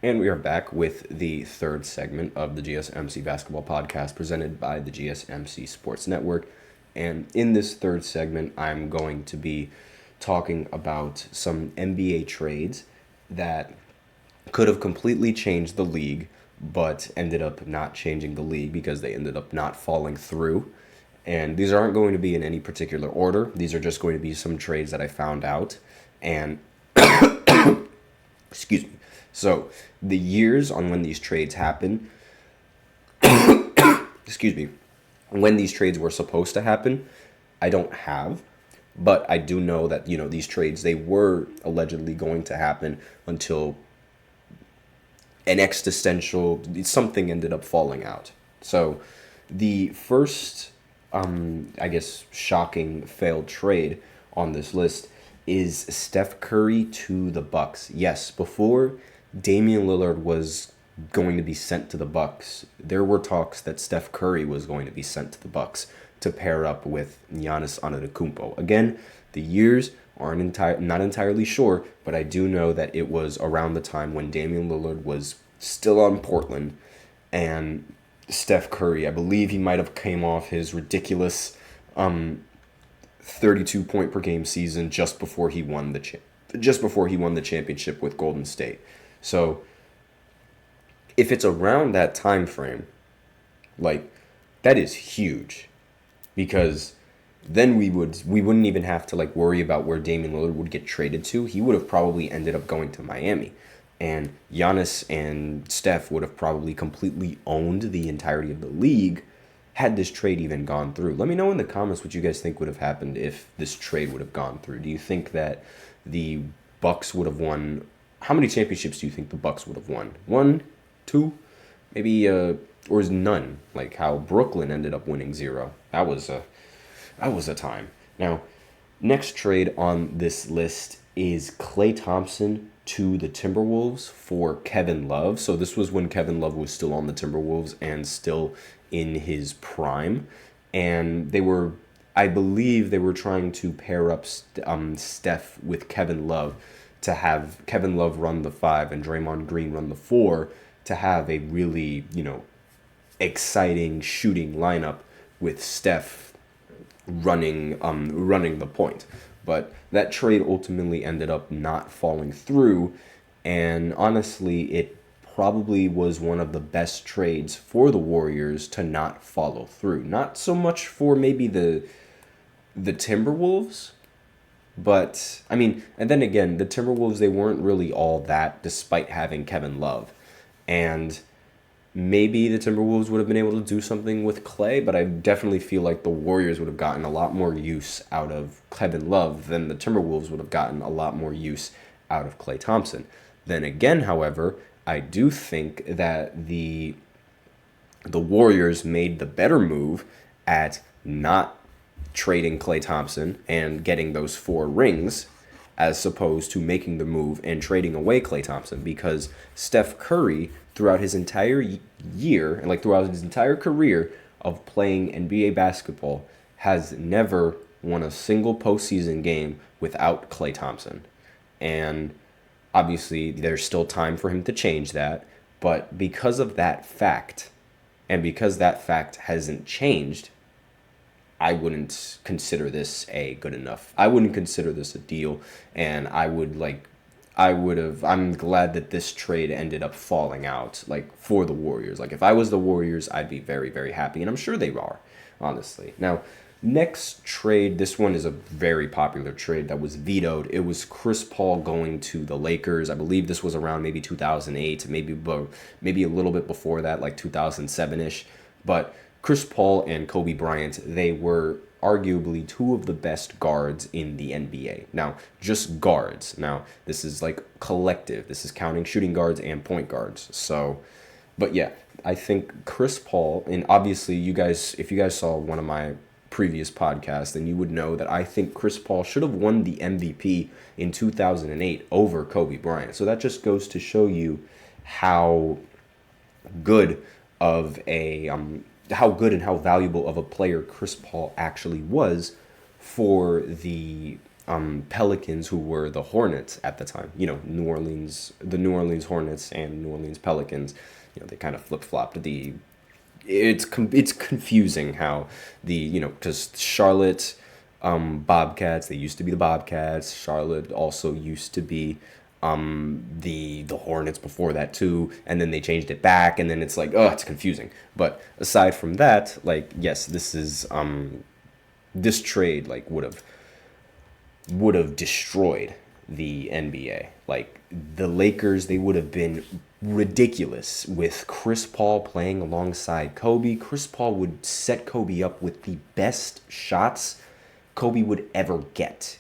And we are back with the third segment of the GSMC Basketball Podcast presented by the GSMC Sports Network. And in this third segment, I'm going to be talking about some NBA trades that could have completely changed the league, but ended up not changing the league because they ended up not falling through. And these aren't going to be in any particular order. These are just going to be some trades that I found out. And excuse me. So the years on when these trades happen, excuse me, when these trades were supposed to happen, I don't have, but I do know that these trades they were allegedly going to happen until an existential something ended up falling out. So the first, I guess, shocking failed trade on this list is Steph Curry to the Bucks. Yes, before Damian Lillard was going to be sent to the Bucks, there were talks that Steph Curry was going to be sent to the Bucks to pair up with Giannis Antetokounmpo. Again, the years aren't not entirely sure, but I do know that it was around the time when Damian Lillard was still on Portland, and Steph Curry, I believe he might have came off his ridiculous 32 point per game season just before he won the championship with Golden State. So if it's around that time frame, like, that is huge, because then we wouldn't even have to like worry about where Damian Lillard would get traded to. He would have probably ended up going to Miami, and Giannis and Steph would have probably completely owned the entirety of the league had this trade even gone through. Let me know in the comments what you guys think would have happened if this trade would have gone through. Do you think that the Bucks would have won? How many championships do you think the Bucks would have won? One, two, maybe, or is none? Like how Brooklyn ended up winning zero. That was a time. Now, next trade on this list is Klay Thompson to the Timberwolves for Kevin Love. So this was when Kevin Love was still on the Timberwolves and still in his prime. And I believe they were trying to pair up Steph with Kevin Love to have Kevin Love run the 5 and Draymond Green run the 4 to have a really, exciting shooting lineup with Steph running the point. But that trade ultimately ended up not falling through, and honestly, it probably was one of the best trades for the Warriors to not follow through. Not so much for maybe the Timberwolves, but I mean, and then again, the Timberwolves they weren't really all that despite having Kevin Love. And maybe the Timberwolves would have been able to do something with Klay, but I definitely feel like the Warriors would have gotten a lot more use out of Kevin Love than the Timberwolves would have gotten a lot more use out of Klay Thompson. Then again, however, I do think that the Warriors made the better move at not trading Klay Thompson and getting those 4 rings as opposed to making the move and trading away Klay Thompson, because Steph Curry throughout his entire year and like throughout his entire career of playing NBA basketball has never won a single postseason game without Klay Thompson. And obviously there's still time for him to change that, but because of that fact, and because that fact hasn't changed, I wouldn't consider this a good enough. I wouldn't consider this a deal, and I'm glad that this trade ended up falling out, like, for the Warriors. Like, if I was the Warriors, I'd be very, very happy, and I'm sure they are, honestly. Now, next trade, this one is a very popular trade that was vetoed. It was Chris Paul going to the Lakers. I believe this was around maybe 2008, maybe a little bit before that, like 2007-ish. But Chris Paul and Kobe Bryant, they were arguably 2 of the best guards in the NBA. Now, just guards. Now, this is like collective. This is counting shooting guards and point guards. So, but yeah, I think Chris Paul, and obviously if you guys saw one of my previous podcasts, then you would know that I think Chris Paul should have won the MVP in 2008 over Kobe Bryant. So that just goes to show you how good of a how good and how valuable of a player Chris Paul actually was for the Pelicans, who were the Hornets at the time. The New Orleans Hornets and New Orleans Pelicans. They kind of flip flopped. It's confusing how because Charlotte Bobcats, they used to be the Bobcats. Charlotte also used to be the Hornets before that too, and then they changed it back, and then it's like, oh, it's confusing. But aside from that, like, yes, this trade like would have destroyed the NBA. Like, the Lakers, they would have been ridiculous with Chris Paul playing alongside Kobe. Chris Paul would set Kobe up with the best shots Kobe would ever get.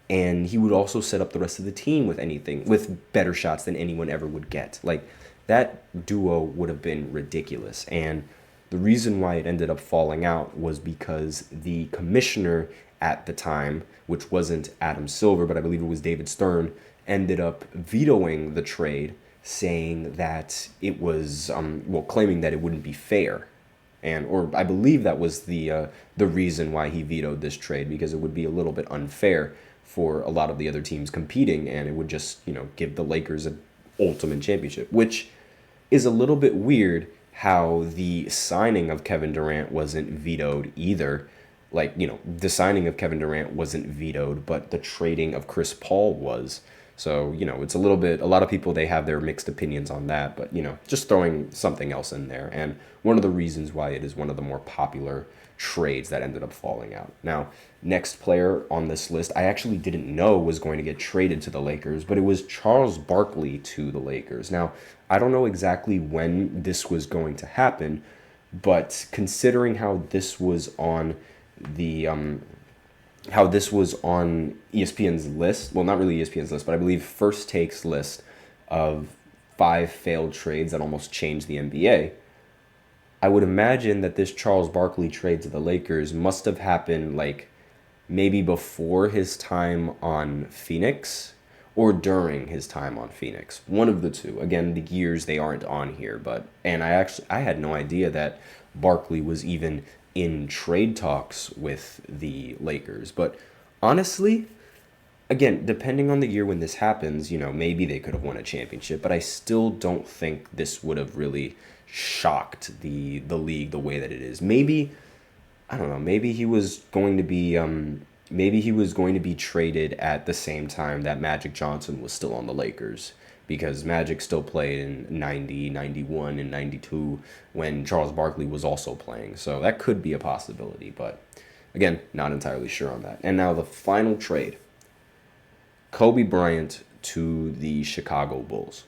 And he would also set up the rest of the team with better shots than anyone ever would get. Like, that duo would have been ridiculous. And the reason why it ended up falling out was because the commissioner at the time, which wasn't Adam Silver, but I believe it was David Stern, ended up vetoing the trade, saying that it was, claiming that it wouldn't be fair. Or I believe that was the reason why he vetoed this trade, because it would be a little bit unfair for a lot of the other teams competing, and it would just, give the Lakers an ultimate championship, which is a little bit weird how the signing of Kevin Durant wasn't vetoed either. Like, the signing of Kevin Durant wasn't vetoed, but the trading of Chris Paul was. So, it's a lot of people, they have their mixed opinions on that, but, just throwing something else in there. And one of the reasons why it is one of the more popular trades that ended up falling out. Now, next player on this list, I actually didn't know was going to get traded to the Lakers, but it was Charles Barkley to the Lakers. Now, I don't know exactly when this was going to happen, but considering how this was on ESPN's list. Well, not really ESPN's list, but I believe First Take's list of 5 failed trades that almost changed the NBA. I would imagine that this Charles Barkley trade to the Lakers must have happened like maybe before his time on Phoenix or during his time on Phoenix. One of the two. Again, the years, they aren't on here, and I had no idea that Barkley was even in trade talks with the Lakers. But honestly, again, depending on the year when this happens, maybe they could have won a championship, but I still don't think this would have really shocked the league the way that it is. Maybe, I don't know, maybe he was going to be traded at the same time that Magic Johnson was still on the Lakers, because Magic still played in 90, 91, and 92 when Charles Barkley was also playing. So that could be a possibility, but again, not entirely sure on that. And now the final trade. Kobe Bryant to the Chicago Bulls.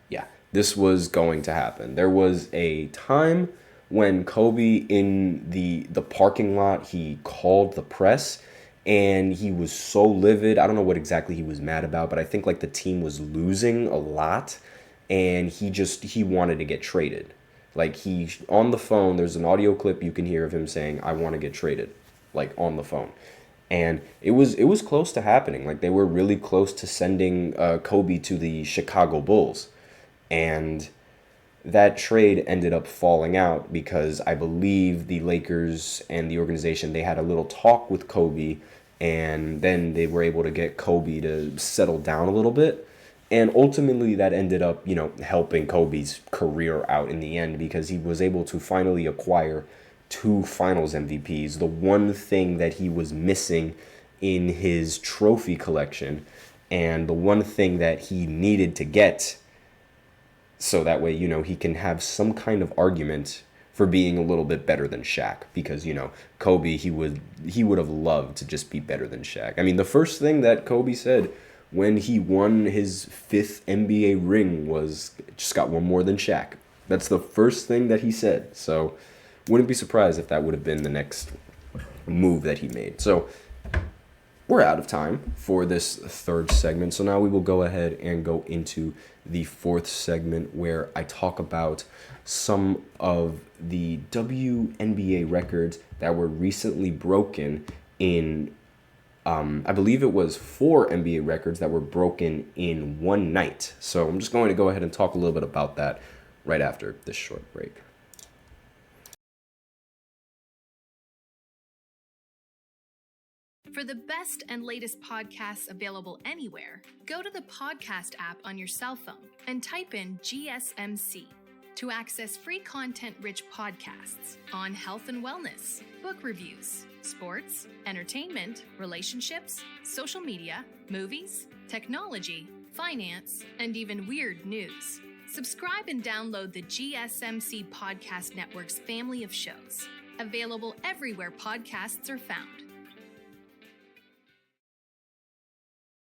Yeah, this was going to happen. There was a time when Kobe, in the parking lot, he called the press, and he was so livid. I don't know what exactly he was mad about, but I think like the team was losing a lot, and he wanted to get traded. Like, on the phone, there's an audio clip you can hear of him saying, "I want to get traded," like on the phone. And it was close to happening. Like, they were really close to sending Kobe to the Chicago Bulls. And that trade ended up falling out because I believe the Lakers and the organization, they had a little talk with Kobe, and then they were able to get Kobe to settle down a little bit. And ultimately that ended up, helping Kobe's career out in the end, because he was able to finally acquire 2 finals MVPs, the one thing that he was missing in his trophy collection, and the one thing that he needed to get, so that way, he can have some kind of argument for being a little bit better than Shaq, because, Kobe, he would have loved to just be better than Shaq. I mean, the first thing that Kobe said when he won his 5th NBA ring was, "Just got one more than Shaq." That's the first thing that he said. So wouldn't be surprised if that would have been the next move that he made. So we're out of time for this 3rd segment. So now we will go ahead and go into the 4th segment, where I talk about some of the WNBA records that were recently broken in, I believe it was 4 NBA records that were broken in one night. So I'm just going to go ahead and talk a little bit about that right after this short break. For the best and latest podcasts available anywhere, go to the podcast app on your cell phone and type in GSMC to access free content-rich podcasts on health and wellness, book reviews, sports, entertainment, relationships, social media, movies, technology, finance, and even weird news. Subscribe and download the GSMC Podcast Network's family of shows, available everywhere podcasts are found.